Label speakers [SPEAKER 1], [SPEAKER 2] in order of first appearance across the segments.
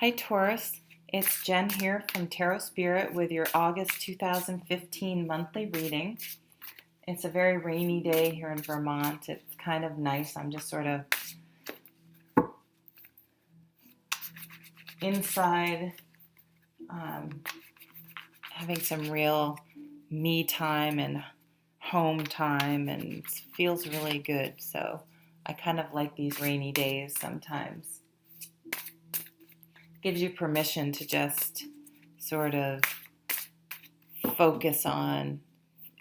[SPEAKER 1] Hi Taurus, it's Jen here from Tarot Spirit with your August 2015 monthly reading. It's a very rainy day here in Vermont. It's kind of nice. I'm just sort of inside, having some real me time and home time, and it feels really good. So I kind of like these rainy days sometimes. Gives you permission to just sort of focus on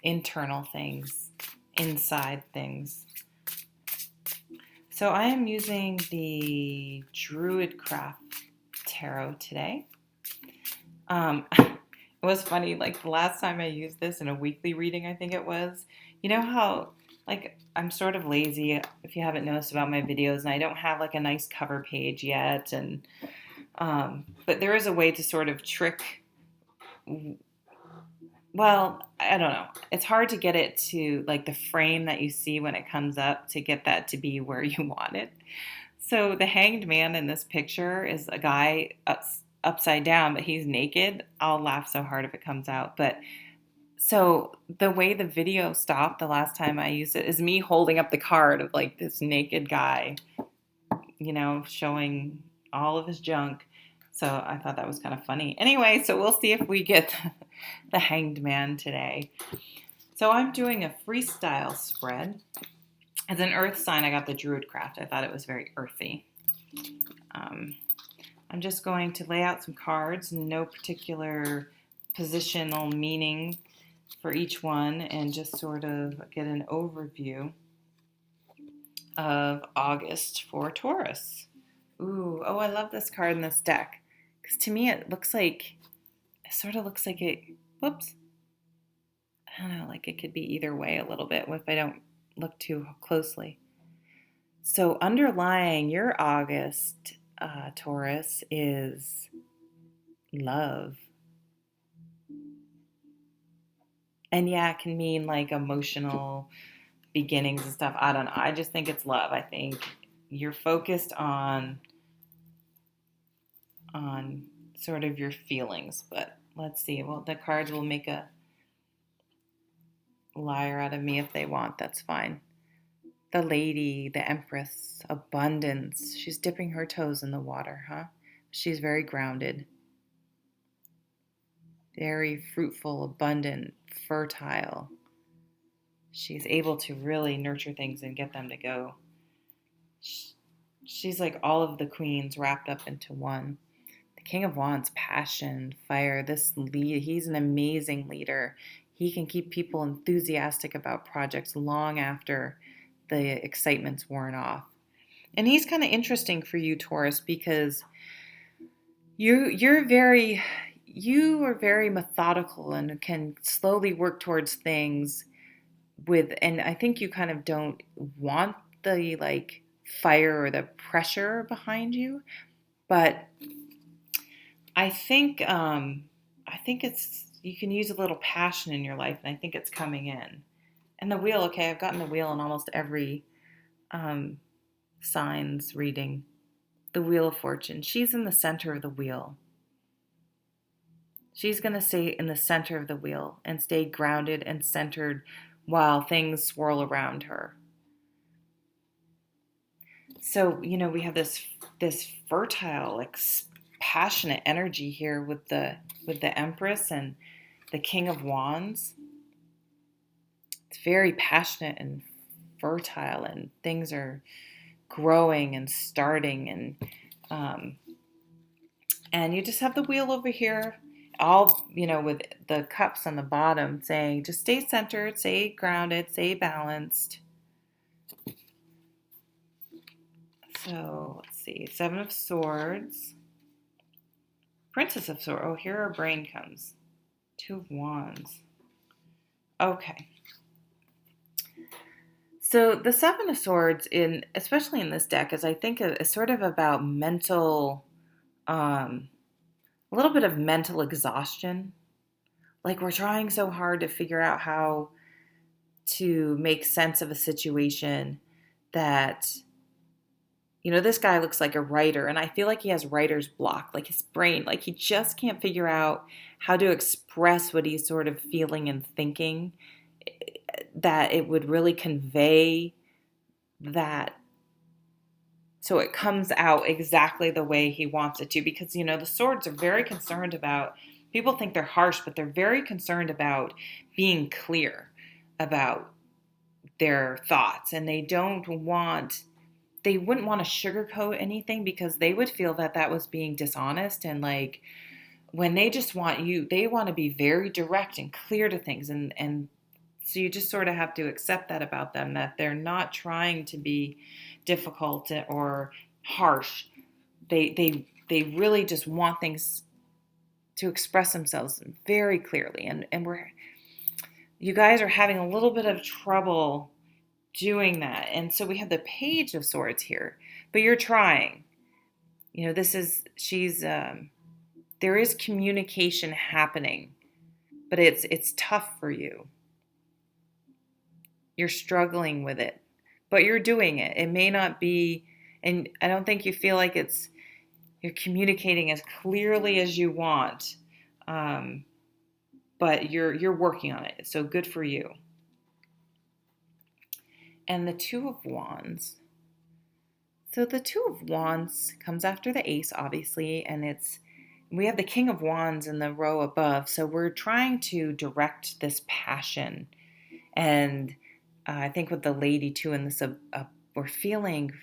[SPEAKER 1] internal things, inside things. So I am using the Druid Craft Tarot today. It was funny, like the last time I used this in a weekly reading, I think it was, you know how, like, I'm sort of lazy, if you haven't noticed about my videos, and I don't have like a nice cover page yet, and but there is a way to sort of trick, well, I don't know. It's hard to get it to, like, the frame that you see when it comes up, to get that to be where you want it. So the hanged man in this picture is a guy upside down, but he's naked. I'll laugh so hard if it comes out. But so the way the video stopped the last time I used it is me holding up the card of like this naked guy, showing all of his junk. So I thought that was kind of funny. Anyway, so we'll see if we get the hanged man today. So I'm doing a freestyle spread. As an earth sign, I got the Druid Craft. I thought it was very earthy. I'm just going to lay out some cards, no particular positional meaning for each one, and just sort of get an overview of August for Taurus. Oh, I love this card in this deck. Because to me, it sort of looks like it, whoops. I don't know, like it could be either way a little bit if I don't look too closely. So underlying your August, Taurus, is love. And yeah, it can mean like emotional beginnings and stuff. I don't know. I just think it's love. I think you're focused on sort of your feelings, but let's see. Well, the cards will make a liar out of me if they want. That's fine. The lady, the empress, abundance. She's dipping her toes in the water, huh? She's very grounded. Very fruitful, abundant, fertile. She's able to really nurture things and get them to go. She's like all of the queens wrapped up into one. The King of Wands, passion, fire. He's an amazing leader. He can keep people enthusiastic about projects long after the excitement's worn off. And he's kind of interesting for you, Taurus, because you are very methodical and can slowly work towards things and I think you kind of don't want the like fire or the pressure behind you, but I think it's, you can use a little passion in your life, and I think it's coming in. And the wheel, okay, I've gotten the wheel in almost every signs reading. The Wheel of Fortune. She's in the center of the wheel. She's going to stay in the center of the wheel and stay grounded and centered while things swirl around her. So, we have this fertile, like, passionate energy here with the Empress and the King of Wands. It's very passionate and fertile, and things are growing and starting, and you just have the wheel over here, all, with the cups on the bottom saying, just stay centered, stay grounded, stay balanced. So let's see, Seven of Swords, Princess of Swords. Oh, here our brain comes. Two of Wands. Okay. So the Seven of Swords, especially in this deck, is, I think, is sort of about mental, a little bit of mental exhaustion. Like, we're trying so hard to figure out how to make sense of a situation that This guy looks like a writer, and I feel like he has writer's block, like his brain, like he just can't figure out how to express what he's sort of feeling and thinking, that it would really convey that so it comes out exactly the way he wants it to. Because, the swords are very concerned about, people think they're harsh, but they're very concerned about being clear about their thoughts. And they wouldn't want to sugarcoat anything, because they would feel that that was being dishonest. And like, when they just want you, they want to be very direct and clear to things. And so you just sort of have to accept that about them, that they're not trying to be difficult or harsh. They really just want things to express themselves very clearly. And you guys are having a little bit of trouble doing that. And so we have the Page of Swords here, but you're trying. There is communication happening, but it's tough for you. You're struggling with it, but you're doing it. It may not be, and I don't think you feel like you're communicating as clearly as you want, but you're working on it. So good for you. And the Two of Wands. So the Two of Wands comes after the Ace, obviously, and we have the King of Wands in the row above. So we're trying to direct this passion. And I think with the Lady too, in this, we're feeling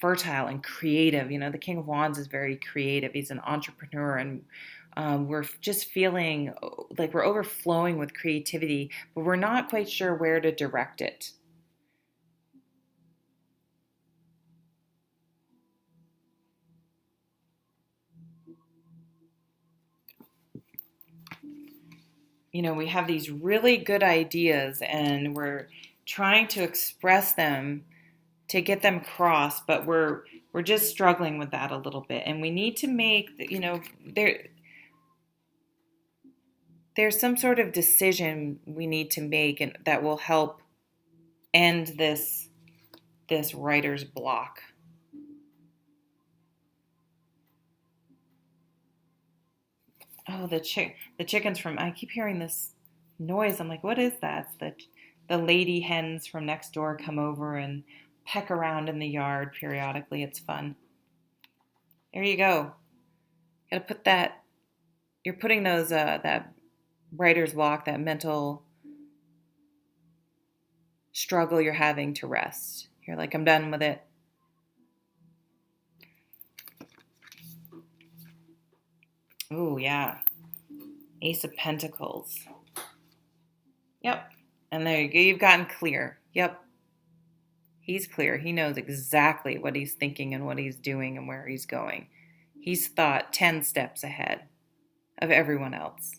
[SPEAKER 1] fertile and creative. The King of Wands is very creative. He's an entrepreneur, and we're just feeling like we're overflowing with creativity, but we're not quite sure where to direct it. We have these really good ideas, and we're trying to express them to get them across, but we're just struggling with that a little bit. And we need to make, there's some sort of decision we need to make, and that will help end this writer's block. Oh, the chickens from, I keep hearing this noise. I'm like, what is that? It's the lady hens from next door come over and peck around in the yard periodically. It's fun. There you go. Gotta put that, you're putting those, that writer's block, that mental struggle you're having, to rest. You're like, I'm done with it. Oh, yeah. Ace of Pentacles. Yep. And there you go. You've gotten clear. Yep. He's clear. He knows exactly what he's thinking and what he's doing and where he's going. He's thought 10 steps ahead of everyone else.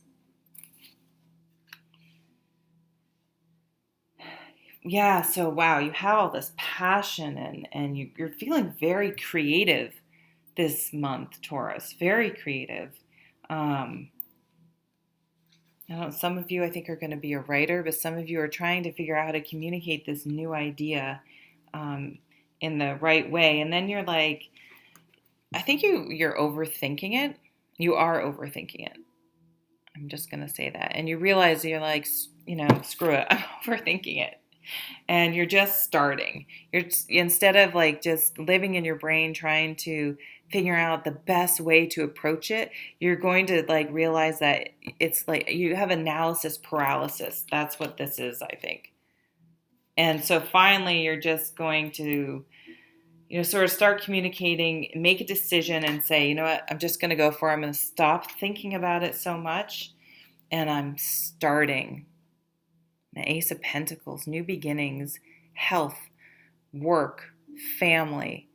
[SPEAKER 1] Yeah, so wow, you have all this passion, and you're feeling very creative this month, Taurus. Very creative. I don't know, some of you, I think, are going to be a writer, but some of you are trying to figure out how to communicate this new idea in the right way. And then you're like, I think you're overthinking it. You are overthinking it. I'm just going to say that. And you realize you're like, screw it. I'm overthinking it. And you're just starting. Instead of like just living in your brain trying to figure out the best way to approach it, you're going to like realize that it's like you have analysis paralysis. That's what this is, I think. And so finally you're just going to sort of start communicating, make a decision, and say, you know what, I'm just going to go for it. I'm going to stop thinking about it so much, and I'm starting. The Ace of Pentacles, new beginnings, health, work, family,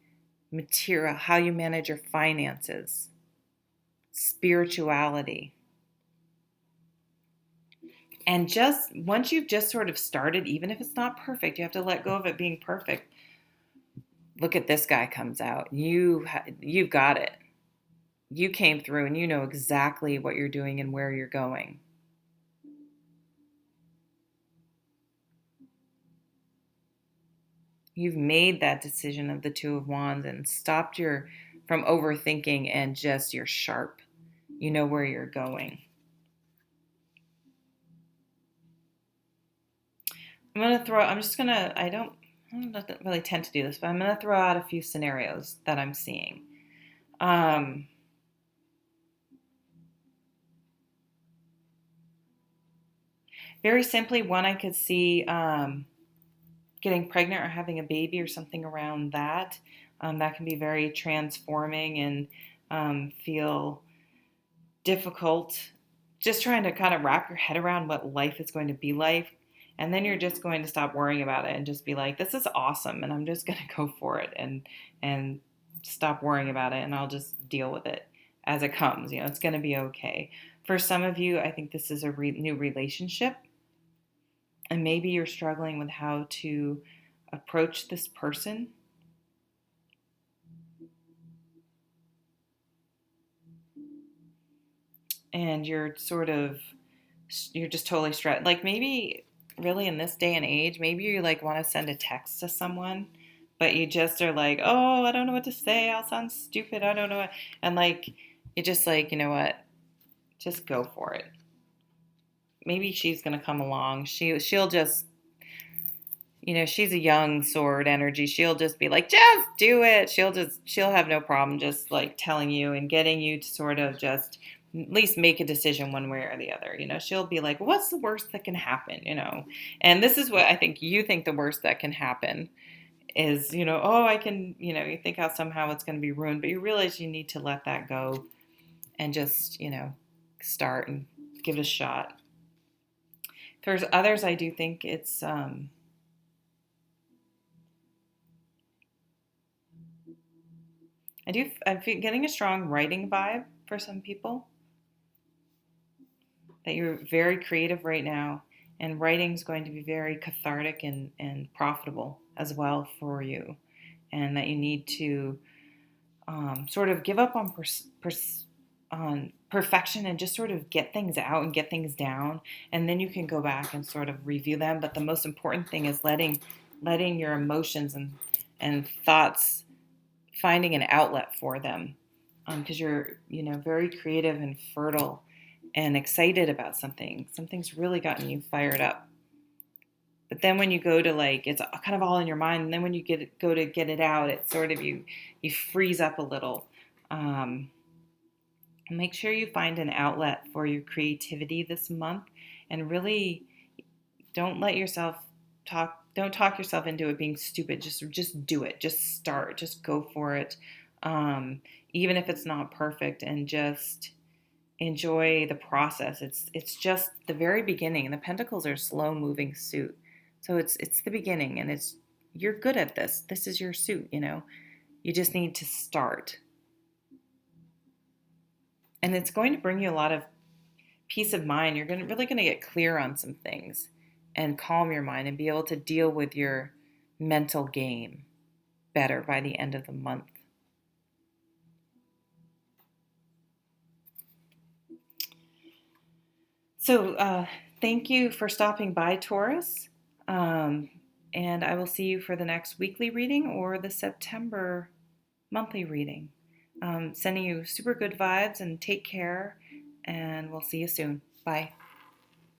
[SPEAKER 1] material, how you manage your finances, spirituality. And just once you've just sort of started, even if it's not perfect, you have to let go of it being perfect. Look at this guy comes out. You've got it. You came through, and you know exactly what you're doing and where you're going. You've made that decision of the Two of Wands and stopped your from overthinking, and just you're sharp. You know where you're going. I don't really tend to do this, but I'm gonna throw out a few scenarios that I'm seeing. Um, Very simply, one I could see getting pregnant or having a baby or something around that. That can be very transforming and feel difficult. Just trying to kind of wrap your head around what life is going to be like. And then you're just going to stop worrying about it and just be like, this is awesome. And I'm just going to go for it and stop worrying about it. And I'll just deal with it as it comes. It's going to be okay. For some of you, I think this is a new relationship. And maybe you're struggling with how to approach this person. And you're just totally stressed. Like maybe really in this day and age, maybe you like want to send a text to someone, but you just are like, oh, I don't know what to say. I'll sound stupid. I don't know what. And like, you're just like, you know what? Just go for it. Maybe she's going to come along. She'll just, she's a young sword energy. She'll just be like, just do it. She'll have no problem just like telling you and getting you to sort of just at least make a decision one way or the other. She'll be like, what's the worst that can happen? And this is what I think you think the worst that can happen is, oh, I can, you think how somehow it's going to be ruined, but you realize you need to let that go and just, start and give it a shot. There's others, I do think it's, I'm getting a strong writing vibe for some people, that you're very creative right now, and writing is going to be very cathartic and profitable as well for you, and that you need to sort of give up on perfection and just sort of get things out and get things down, and then you can go back and sort of review them. But the most important thing is letting your emotions and thoughts, finding an outlet for them, because you're very creative and fertile and excited about something. Something's really gotten you fired up. But then when you go to like, it's kind of all in your mind, and then when you go to get it out, it's sort of you freeze up a little. Make sure you find an outlet for your creativity this month, and really don't let yourself don't talk yourself into it being stupid. Just do it. Just start. Just go for it. Even if it's not perfect, and just enjoy the process. It's just the very beginning. And the pentacles are slow moving suit. So it's the beginning, and you're good at this. This is your suit, You just need to start. And it's going to bring you a lot of peace of mind. You're really going to get clear on some things and calm your mind and be able to deal with your mental game better by the end of the month. So thank you for stopping by, Taurus. And I will see you for the next weekly reading or the September monthly reading. Sending you super good vibes, and take care, and we'll see you soon. Bye.